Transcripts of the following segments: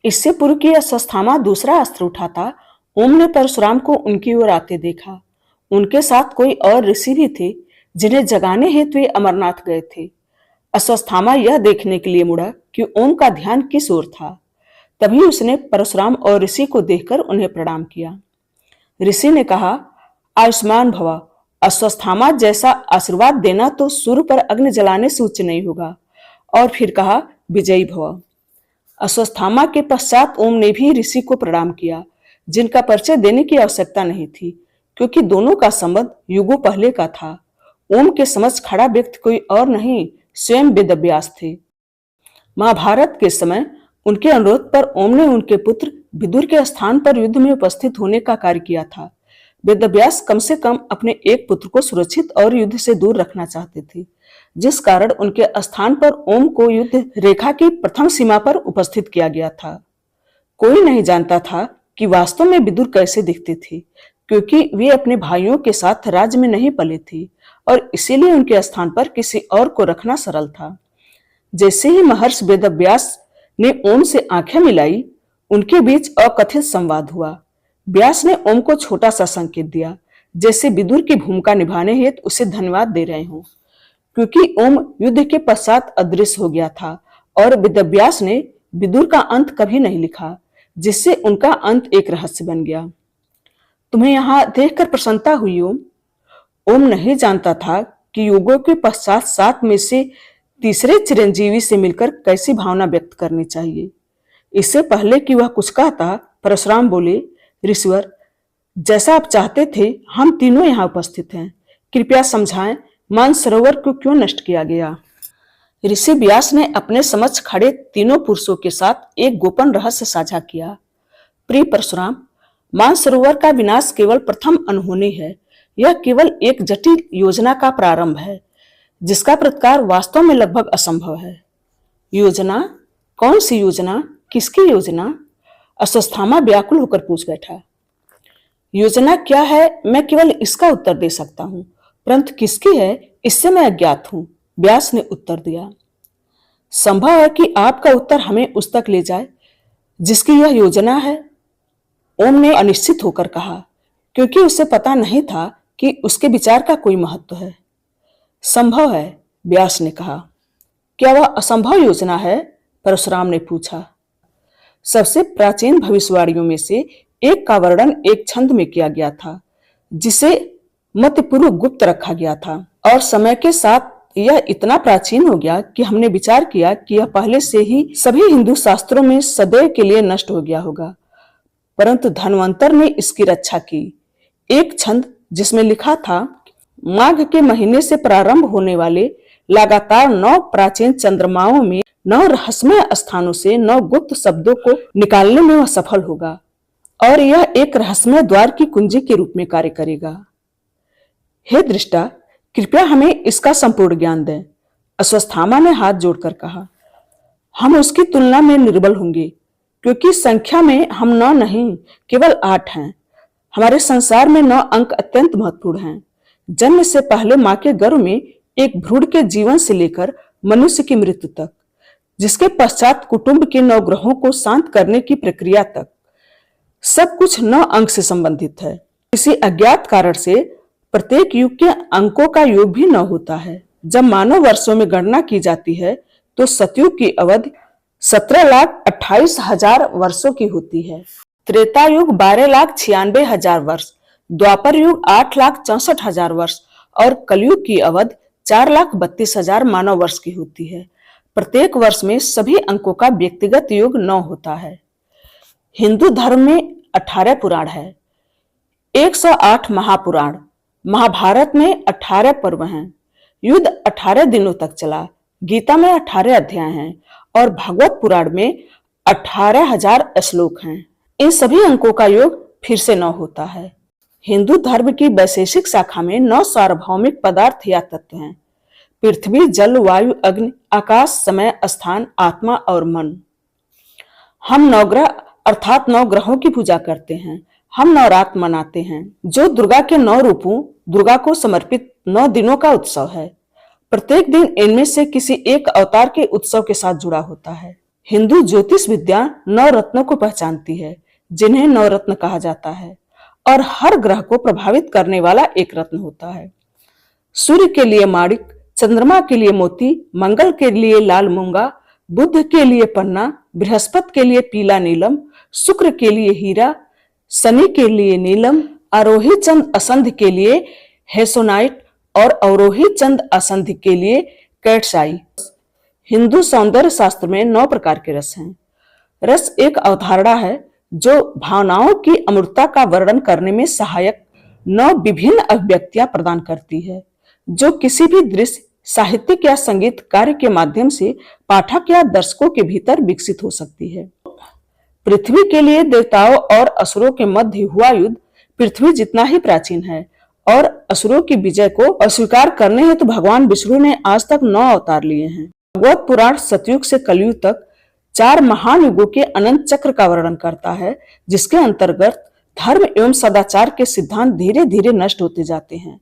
इससे पूर्व कि अश्वत्थामा दूसरा अस्त्र उठाता, ओम ने परशुराम को उनकी ओर आते देखा। उनके साथ कोई और ऋषि भी थे जिन्हें जगाने हेतु वे अमरनाथ गए थे। अश्वत्थामा यह देखने के लिए मुड़ा कि ओम का ध्यान किस ओर था। तभी उसने परशुराम और ऋषि को देखकर उन्हें प्रणाम किया। ऋषि ने कहा, आयुष्मान भव। अश्वत्थामा जैसा आशीर्वाद देना तो सूर्य पर अग्नि जलाने से उच्च नहीं होगा। और फिर कहा, विजयी भव। अश्वत्थामा के पश्चात ओम ने भी ऋषि को प्रणाम किया, जिनका परिचय देने की आवश्यकता नहीं थी, क्योंकि दोनों का संबंध युगों पहले का था। ओम के समक्ष खड़ा व्यक्ति कोई और नहीं, स्वयं वेदव्यास थे। महाभारत के समय उनके अनुरोध पर ओम ने उनके पुत्र विदुर के स्थान पर युद्ध में उपस्थित होने का कार्य किया था। वेदव्यास कम से कम अपने एक पुत्र को सुरक्षित और युद्ध से दूर रखना चाहते थे, जिस कारण उनके स्थान पर ओम को युद्ध रेखा की प्रथम सीमा पर उपस्थित किया गया था। कोई नहीं जानता था कि वास्तव में विदुर कैसे दिखते थे, क्योंकि वे अपने भाइयों के साथ राज्य में नहीं पले थे और इसीलिए उनके स्थान पर किसी और को रखना सरल था। जैसे ही महर्षि वेदव्यास ने ओम से आंखें मिलाई, उनके बीच अकथित संवाद हुआ। व्यास ने ओम को छोटा सा संकेत दिया, जैसे विदुर की भूमिका निभाने हेतु उसे धन्यवाद दे रहे हों, क्योंकि ओम युद्ध के पश्चात अदृश्य हो गया था और वेदव्यास ने विदुर का अंत कभी नहीं लिखा, जिससे उनका अंत एक रहस्य बन गया। तुम्हें यहां देखकर प्रसन्नता हुई ओम। ओम नहीं जानता था कि युगों के पश्चात सात में से तीसरे चिरंजीवी से मिलकर कैसी भावना व्यक्त करनी चाहिए। इससे पहले कि वह कुछ कहता, परशुराम बोले, ऋषिवर, जैसा आप चाहते थे हम तीनों यहाँ उपस्थित हैं। कृपया समझाएं, मानसरोवर को क्यों नष्ट किया गया। ऋषि व्यास ने अपने समक्ष खड़े तीनों पुरुषों के साथ एक गोपन रहस्य साझा किया। प्रिय परशुराम, मानसरोवर का विनाश केवल प्रथम अनहोनी है। यह केवल एक जटिल योजना का प्रारंभ है, जिसका प्रतिकार वास्तव में लगभग असंभव है। योजना? कौन सी योजना? किसकी योजना? अश्वत्थामा व्याकुल होकर पूछ बैठा। योजना क्या है, मैं केवल इसका उत्तर दे सकता हूं, परंतु किसकी है इससे मैं अज्ञात हूं, व्यास ने उत्तर दिया। संभव है कि आपका उत्तर हमें उस तक ले जाए जिसकी यह योजना है, ओम ने अनिश्चित होकर कहा, क्योंकि उसे पता नहीं था कि उसके विचार का कोई महत्व है। संभव है, व्यास ने कहा। क्या वह असंभव योजना है? परशुराम ने पूछा। सबसे प्राचीन भविष्यवाणियों में से एक का वर्णन एक छंद में किया गया था, जिसे मतपूर्वक गुप्त रखा गया था, और समय के साथ यह इतना प्राचीन हो गया कि हमने विचार किया कि यह पहले से ही सभी हिंदू शास्त्रों में सदैव के लिए नष्ट हो गया होगा। परंतु धन्वंतर ने इसकी रक्षा की। एक छंद जिसमें लिखा था, माघ के महीने से प्रारंभ होने वाले लगातार 9 प्राचीन चंद्रमाओं में 9 रहस्यमय स्थानों से 9 गुप्त शब्दों को निकालने में वह सफल होगा, और यह एक रहस्यमय द्वार की कुंजी के रूप में कार्य करेगा। हे दृष्टा, कृपया हमें इसका संपूर्ण ज्ञान दें, अश्वत्थामा ने हाथ जोड़कर कहा। हम उसकी तुलना में निर्बल होंगे, क्योंकि संख्या में हम 9 नहीं केवल 8 हैं। हमारे संसार में 9 अंक अत्यंत महत्वपूर्ण हैं। जन्म से पहले मां के गर्भ में एक भ्रूण के जीवन से लेकर मनुष्य की मृत्यु तक, जिसके पश्चात कुटुंब के 9 ग्रहों को शांत करने की प्रक्रिया तक, सब कुछ 9 अंक से संबंधित है। किसी अज्ञात कारण से प्रत्येक युग के अंकों का योग भी 9 होता है। जब मानव वर्षों में गणना की जाती है तो सतयुग की अवधि 17,28,000 वर्षों की होती है, त्रेता युग 12,96,000 वर्ष, द्वापर युग 8,64,000 वर्ष और कलयुग की अवधि 4,32,000 मानव वर्ष की होती है। प्रत्येक वर्ष में सभी अंकों का व्यक्तिगत योग 9 होता है। हिंदू धर्म में 18 पुराण है, 108 महापुराण। महाभारत में 18 पर्व हैं। युद्ध 18 दिनों तक चला। गीता में 18 अध्याय हैं और भगवत पुराण में 18,000 श्लोक हैं। इन सभी अंकों का योग फिर से 9 होता है। हिंदू धर्म की वैशेषिक शाखा में 9 सार्वभौमिक पदार्थ या तत्व हैं: पृथ्वी, जल, वायु, अग्नि, आकाश, समय, स्थान, आत्मा और मन। हम नवग्रह अर्थात 9 ग्रहों की पूजा करते हैं। हम नवरात्र मनाते हैं, जो दुर्गा के 9 रूपों दुर्गा को समर्पित 9 दिनों का उत्सव है। प्रत्येक दिन इनमें से किसी एक अवतार के उत्सव के साथ जुड़ा होता है। हिंदू ज्योतिष विद्या 9 रत्नों को पहचानती है, जिन्हें 9 रत्न कहा जाता है, और हर ग्रह को प्रभावित करने वाला एक रत्न होता है। सूर्य के लिए माणिक, चंद्रमा के लिए मोती, मंगल के लिए लाल मूंगा, बुध के लिए पन्ना, बृहस्पति के लिए पीला नीलम, शुक्र के लिए हीरा, शनि के लिए नीलम, आरोही चंद असंध के लिए हेसोनाइट और अवरोही चंद असंध के लिए कैटसाई। हिंदू सौंदर्य शास्त्र में 9 प्रकार के रस हैं। रस एक अवधारणा है जो भावनाओं की अमूर्तता का वर्णन करने में सहायक 9 विभिन्न अभिव्यक्तियां प्रदान करती है, जो किसी भी दृश्य, साहित्यिक या संगीत कार्य के माध्यम से पाठक या दर्शकों के भीतर विकसित हो सकती है। पृथ्वी के लिए देवताओं और असुरों के मध्य हुआ युद्ध पृथ्वी जितना ही प्राचीन है, और असुरों की विजय को अस्वीकार करने हेतु भगवान विष्णु ने आज तक 9 अवतार लिए हैं। भागवत पुराण सतयुग से कलयुग तक 4 महान युगों के अनंत चक्र का वर्णन करता है, जिसके अंतर्गत धर्म एवं सदाचार के सिद्धांत धीरे धीरे नष्ट होते जाते हैं।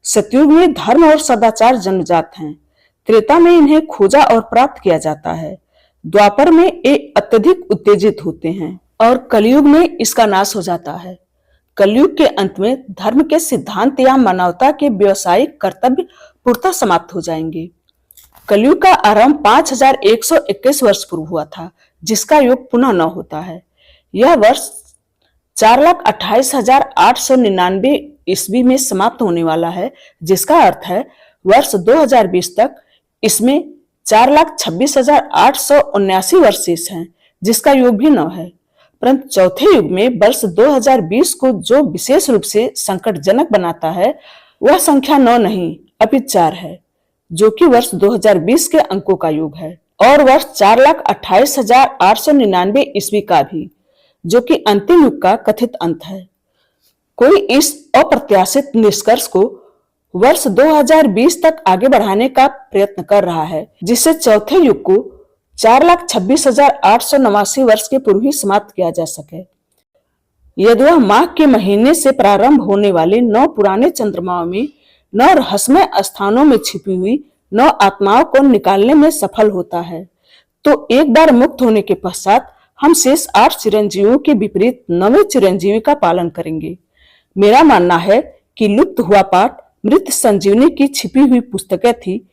सतयुग में धर्म और सदाचार जन्मजात हैं, त्रेता में इन्हें खोजा और प्राप्त किया जाता है, द्वापर में ये अत्यधिक उत्तेजित होते हैं और कलयुग में इसका नाश हो जाता है। कलयुग के अंत में धर्म के सिद्धांत या मानवता के व्यवसायिक कर्तव्य पूर्णतः समाप्त हो जाएंगे। कलयुग का आरंभ 5121 वर्ष पूर्व हुआ था, जिसका योग पुनः न होता है। यह वर्ष 4,28,899 ईस्वी में समाप्त होने वाला है, जिसका अर्थ है वर्ष 2020 तक इसमें 4,26,879 वर्ष शेष हैं, जिसका योग भी 9 है। परंतु चौथे युग में वर्ष 2020 को जो विशेष रूप से संकटजनक बनाता है, वह संख्या 9 नहीं अपितु 4 है, जो कि वर्ष 2020 के अंकों का योग है, और वर्ष 4,28,899 ईस्वी का भी, जो कि अंतिम युग का कथित अंत है। कोई इस अप्रत्याशित निष्कर्ष को वर्ष 2020 तक आगे बढ़ाने का प्रयत्न कर रहा है, जिससे चौथे युग को 4,26,889 वर्ष के पूर्व ही समाप्त किया जा सके। यदि वह माघ के महीने से प्रारंभ होने वाले 9 पुराने चंद्रमाओं में 9 रहस्यमय स्थानों में छिपी हुई 9 आत्माओं को निकालने में सफल होता है, तो एक बार मुक्त होने के पश्चात हम शेष 8 चिरंजीवियों के विपरीत 9वें चिरंजीवी का पालन करेंगे। मेरा मानना है कि लुप्त हुआ पाठ मृत संजीवनी की छिपी हुई पुस्तकें थी,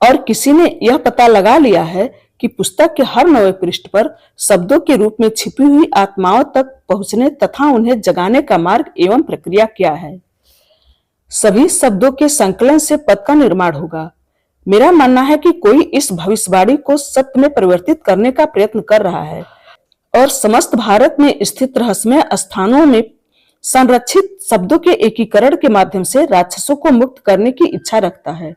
और किसी ने यह पता लगा लिया है कि पुस्तक के हर 9वें पृष्ठ पर शब्दों के रूप में छिपी हुई आत्माओं तक पहुंचने तथा उन्हें जगाने का मार्ग एवं प्रक्रिया क्या है। सभी शब्दों के संकलन से पद का निर्माण होगा। मेरा मानना है कि कोई इस भविष्यवाणी को सत्य में परिवर्तित करने का प्रयत्न कर रहा है और समस्त भारत में स्थित रहस्यमय स्थानों में संरक्षित शब्दों के एकीकरण के माध्यम से राक्षसों को मुक्त करने की इच्छा रखता है।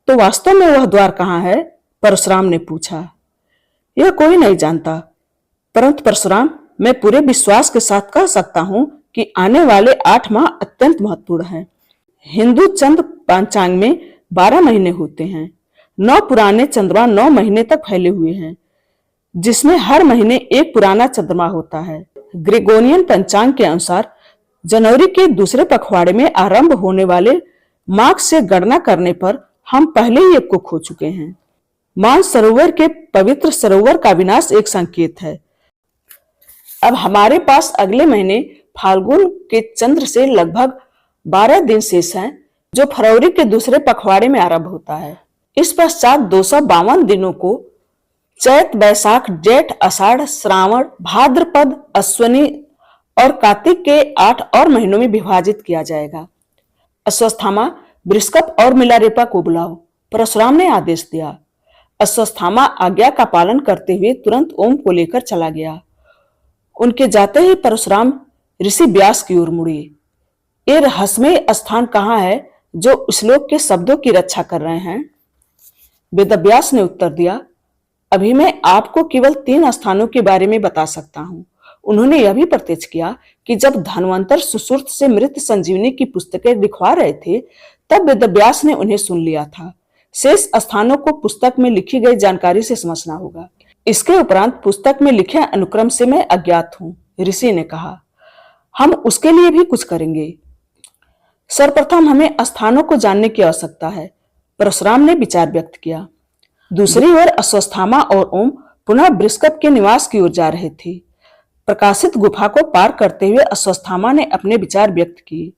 तो वास्तव में वह द्वार कहाँ है? परशुराम ने पूछा। यह कोई नहीं जानता, परंतु परशुराम, मैं पूरे विश्वास के साथ कह सकता हूं कि आने वाले 8 माह अत्यंत महत्वपूर्ण हैं। हिंदू चंद्र पंचांग में 12 महीने होते हैं। 9 पुराने चंद्रमा 9 महीने तक फैले हुए हैं, जिसमें हर महीने एक पुराना चंद्रमा होता है। ग्रेगोरियन पंचांग के अनुसार जनवरी के दूसरे पखवाड़े में आरंभ होने वाले माघ से गणना करने पर हम पहले ही एक को खो चुके हैं। मान सरोवर के पवित्र सरोवर का विनाश एक संकेत है। अब हमारे पास अगले महीने फाल्गुन के चंद्र से लगभग 12 दिन शेष हैं, जो फरवरी के दूसरे पखवाड़े में आरंभ होता है। इस पश्चात 252 दिनों को चैत, बैसाख, जेठ, आषाढ़, श्रावण, भाद्रपद, अश्विनी और कार्तिक के 8 और महीनों में विभाजित किया जाएगा। अश्वत्थामा, बृहस्पति और मिलारेपा को बुलाओ, परशुराम ने आदेश दिया। अश्वत्थामा आज्ञा का पालन करते हुए तुरंत ओम को लेकर चला गया। उनके जाते ही परशुराम ऋषि व्यास की ओर मुड़े। ये रहस्यमय स्थान कहाँ है जो श्लोक के शब्दों की रक्षा कर रहे हैं? वेदव्यास ने उत्तर दिया, अभी मैं आपको केवल 3 स्थानों के बारे में बता सकता हूँ। उन्होंने यह भी प्रत्यक्ष किया कि जब धन्वंतर सुश्रुत से मृत संजीवनी की पुस्तकें लिखवा रहे थे, तब वेदव्यास ने उन्हें सुन लिया था। शेष स्थानों को पुस्तक में लिखी गई जानकारी से समझना होगा। इसके उपरांत पुस्तक में लिखे अनुक्रम से मैं अज्ञात हूँ, ऋषि ने कहा। हम उसके लिए भी कुछ करेंगे। सर्वप्रथम हमें स्थानों को जानने की आवश्यकता है, परशुराम ने विचार व्यक्त किया। दूसरी ओर अश्वत्थामा और ओम पुनः बृहस्पति के निवास की ओर जा रहे थे। प्रकाशित गुफा को पार करते हुए अश्वत्थामा ने अपने विचार व्यक्त किए।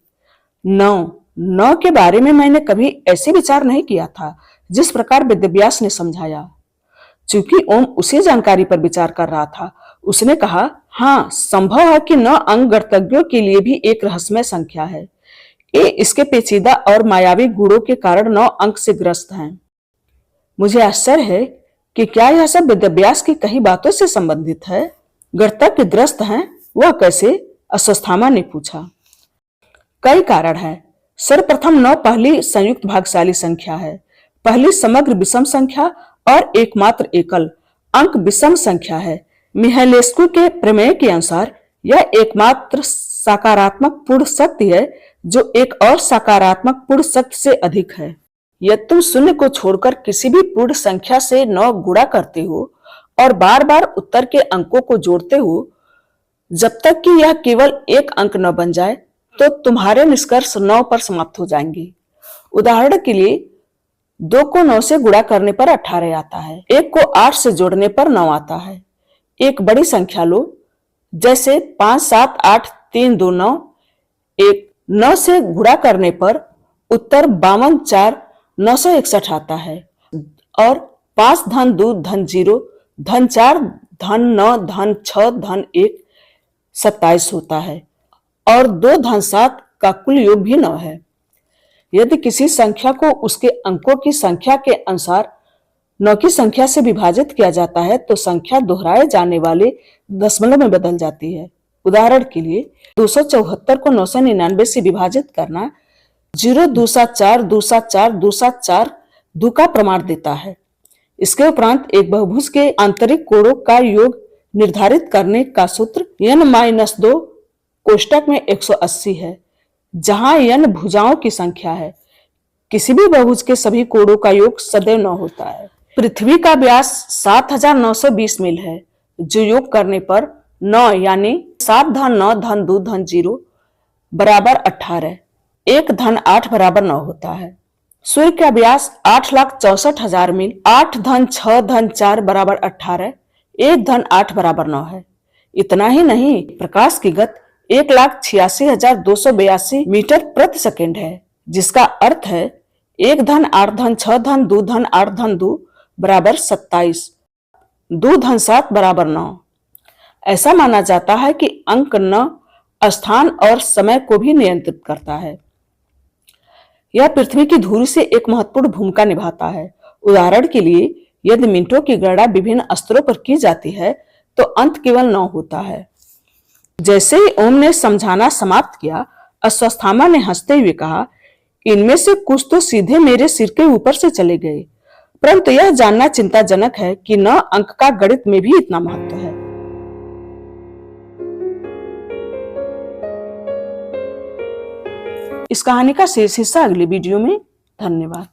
नौ के बारे में मैंने कभी ऐसे विचार नहीं किया था जिस प्रकार वेदव्यास ने समझाया। चूंकि ओम उसी जानकारी पर विचार कर रहा था, उसने कहा, हाँ, संभव है कि 9 अंक गणतज्ञों के लिए भी एक रहस्यमय संख्या है। ये इसके पेचीदा और मायावी गुणों के कारण 9 अंक से ग्रस्त हैं। मुझे आश्चर्य है कि क्या यह सब वेदव्यास की कही बातों से संबंधित है। गणतज्ञ ग्रस्त हैं, वह कैसे? अश्वत्थामा ने पूछा। कई कारण है। सर्वप्रथम 9 पहली संयुक्त भागशाली संख्या है, पहली समग्र विषम संख्या और एकमात्र एकल अंक विषम संख्या है। मिहाइलेस्कू के प्रमेय के अनुसार यह एकमात्र सकारात्मक पूर्ण शक्ति है जो एक और सकारात्मक पूर्ण शक्ति से अधिक है। यदि तुम शून्य को छोड़कर किसी भी पूर्ण संख्या से 9 गुणा करते हो और बार बार उत्तर के अंकों को जोड़ते हो, जब तक कि यह केवल एक अंक न बन जाए, तो तुम्हारे निष्कर्ष 9 पर समाप्त हो जाएंगे। उदाहरण के लिए 2 को 9 से गुणा करने पर 18 आता है, 1 को 8 से जोड़ने पर 9 आता है। एक बड़ी संख्या लो, जैसे 5, 7, 8, 3, 2, 9। एक 9 से गुणा करने पर उत्तर 52, 4, 961 आता है और 5 धन 2 धन 0 धन 4 धन 9 धन 6 धन 1 27 होता है और 2 धन 7 का कुल योग भी 9 है। यदि किसी संख्या को उसके अंकों की संख्या के अनुसार 9 की संख्या से विभाजित किया जाता है तो संख्या दोहराए जाने वाले दशमलव में बदल जाती है। उदाहरण के लिए 274 को 999 से विभाजित करना 0, 2, 7, 4, 2, 7, 4, 2, 7, 4, 2 का प्रमाण देता है। इसके उपरांत एक बहुभुज के आंतरिक कोणों का योग निर्धारित करने का सूत्र n-2 कोष्टक में 180 है, जहां n भुजाओं की संख्या है। किसी भी बहुभुज के सभी कोणों का योग सदैव 9 होता है। पृथ्वी का व्यास 7920 मील है, जो योग करने पर 9 यानी 7 धन 9 धन 2 धन 0 बराबर 18, 1 धन 8 बराबर 9 होता है। सूर्य का व्यास 8,64,000 मील, 8 धन 6 धन 4 बराबर 18, 1 धन 8 बराबर 9 है। इतना ही नहीं, प्रकाश की गति 1,86,282 मीटर प्रति सेकेंड है, जिसका अर्थ है 1 धन 8 धन 6 धन 2 धन 8 धन 2 बराबर 27, 2 धन 7 बराबर 9। ऐसा माना जाता है कि अंक 9 स्थान और समय को भी नियंत्रित करता है। यह पृथ्वी की धुरी से एक महत्वपूर्ण भूमिका निभाता है। उदाहरण के लिए यदि मिनटों की गणना विभिन्न स्तरों पर की जाती है तो अंत केवल 9 होता है। जैसे ही ओम ने समझाना समाप्त किया, अश्वत्थामा ने हंसते हुए कहा, इनमें से कुछ तो सीधे मेरे सिर के ऊपर से चले गए, परंतु यह जानना चिंताजनक है कि 9 अंक का गणित में भी इतना महत्व है। इस कहानी का शेष हिस्सा अगले वीडियो में। धन्यवाद।